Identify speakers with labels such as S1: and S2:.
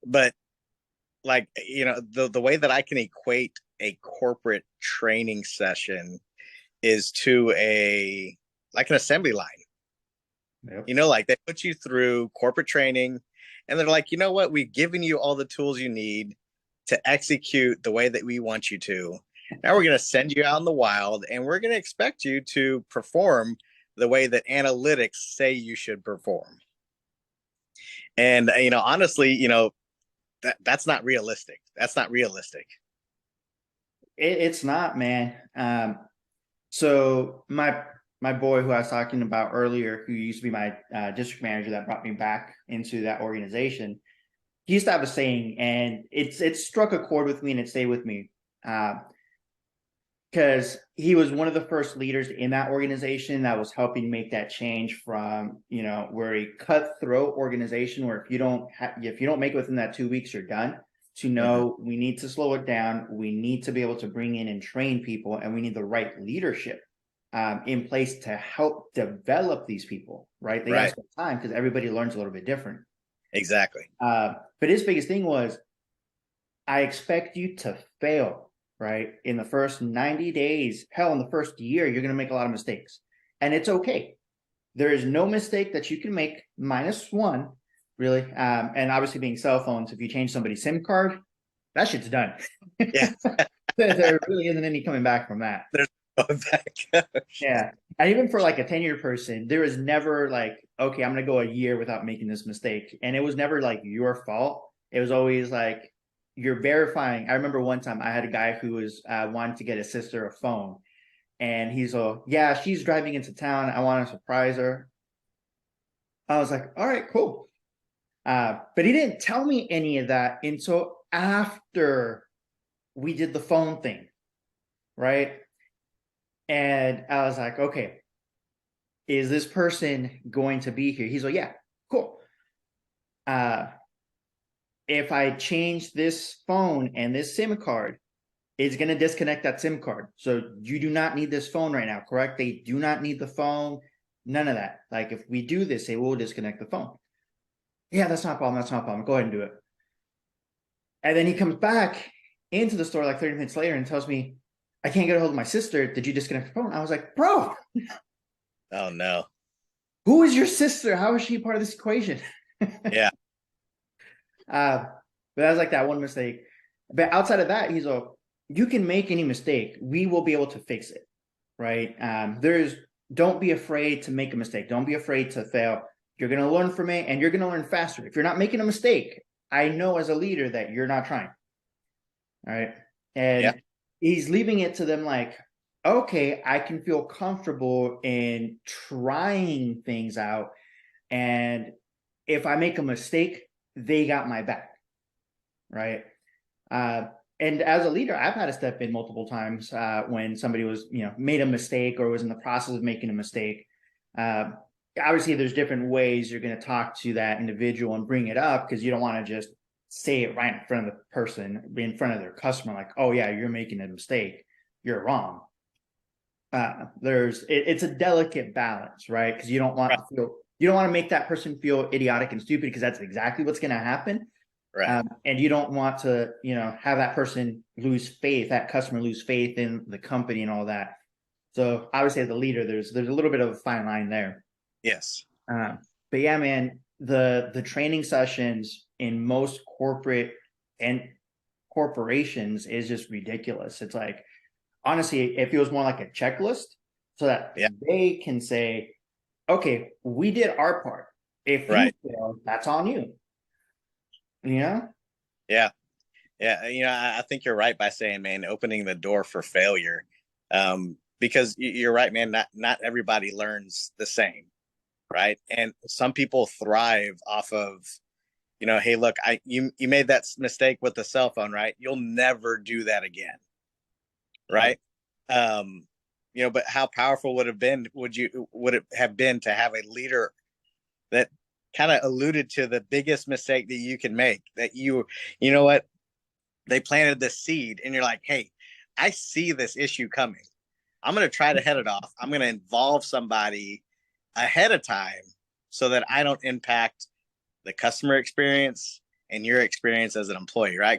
S1: but like, the way that I can equate a corporate training session is to a like an assembly line.
S2: Yep.
S1: Like they put you through corporate training and they're like, you know what, we've given you all the tools you need to execute the way that we want you to. Now we're going to send you out in the wild and we're going to expect you to perform the way that analytics say you should perform. And honestly, that's not realistic. That's not realistic.
S2: It's not, man. So my boy who I was talking about earlier, who used to be my district manager that brought me back into that organization, he used to have a saying, and it struck a chord with me and it stayed with me. Because he was one of the first leaders in that organization that was helping make that change from, we're a cutthroat organization where if you don't make it within that 2 weeks, you're done, to
S1: Mm-hmm.
S2: know we need to slow it down. We need to be able to bring in and train people, and we need the right leadership in place to help develop these people, right? They got to
S1: Right.
S2: spend time because everybody learns a little bit different.
S1: Exactly.
S2: But his biggest thing was, I expect you to fail, right? In the first 90 days, hell, in the first year, you're going to make a lot of mistakes. And it's okay. There is no mistake that you can make minus one, really. And obviously, being cell phones, if you change somebody's SIM card, that shit's done.
S1: Yeah.
S2: There really isn't any coming back from that.
S1: There's no back.
S2: Yeah. And even for like a 10-year person, there was never like, okay, I'm going to go a year without making this mistake. And it was never like your fault. It was always like you're verifying. I remember one time I had a guy who was wanting to get his sister a phone. And he's all, yeah, she's driving into town. I want to surprise her. I was like, all right, cool. But he didn't tell me any of that until after we did the phone thing, right? And I was like, okay, is this person going to be here? He's like, yeah, cool. Uh, if I change this phone and this SIM card, it's going to disconnect that SIM card. So you do not need this phone right now, correct? They do not need the phone. None of that. Like if we do this, they will disconnect the phone. Yeah, that's not a problem. That's not a problem. Go ahead and do it. And then he comes back into the store like 30 minutes later and tells me, I can't get a hold of my sister. Did you disconnect the phone? I was like, bro,
S1: Oh no.
S2: who is your sister? How is she part of this equation?
S1: Yeah.
S2: But that was like that one mistake. But outside of that, he's like, you can make any mistake. We will be able to fix it. Right. Don't be afraid to make a mistake. Don't be afraid to fail. You're going to learn from it and you're going to learn faster. If you're not making a mistake, I know as a leader that you're not trying. All right.
S1: Yeah.
S2: And he's leaving it to them like, okay, I can feel comfortable in trying things out. And if I make a mistake, they got my back. Right. Uh, and as a leader, I've had to step in multiple times when somebody was, made a mistake or was in the process of making a mistake. Uh, Obviously, there's different ways you're going to talk to that individual and bring it up because you don't want to just say it right in front of the person, in front of their customer, like, "Oh yeah, you're making a mistake. You're wrong." It's a delicate balance, right? Because
S1: Right.
S2: you don't want to make that person feel idiotic and stupid because that's exactly what's going to happen.
S1: Right.
S2: And you don't want to, have that person lose faith, that customer lose faith in the company and all that. So obviously, as a leader, there's a little bit of a fine line there.
S1: Yes.
S2: Uh, but yeah, man, the training sessions in most corporate and corporations is just ridiculous. It's like honestly, it feels more like a checklist so that
S1: Yeah.
S2: they can say, okay, we did our part. If you
S1: Right.
S2: fail, that's on you. You know?
S1: Yeah. Yeah. I think you're right by saying, man, opening the door for failure. Because you're right, man. Not everybody learns the same, right? And some people thrive off of, hey, look, you made that mistake with the cell phone, right? You'll never do that again,
S2: Yep.
S1: right? Um, but how powerful would it have been to have a leader that kind of alluded to the biggest mistake that you can make, that you know what, they planted this seed and you're like, hey, I see this issue coming. I'm going to try to head it off. I'm going to involve somebody ahead of time so that I don't impact the customer experience and your experience as an employee, right?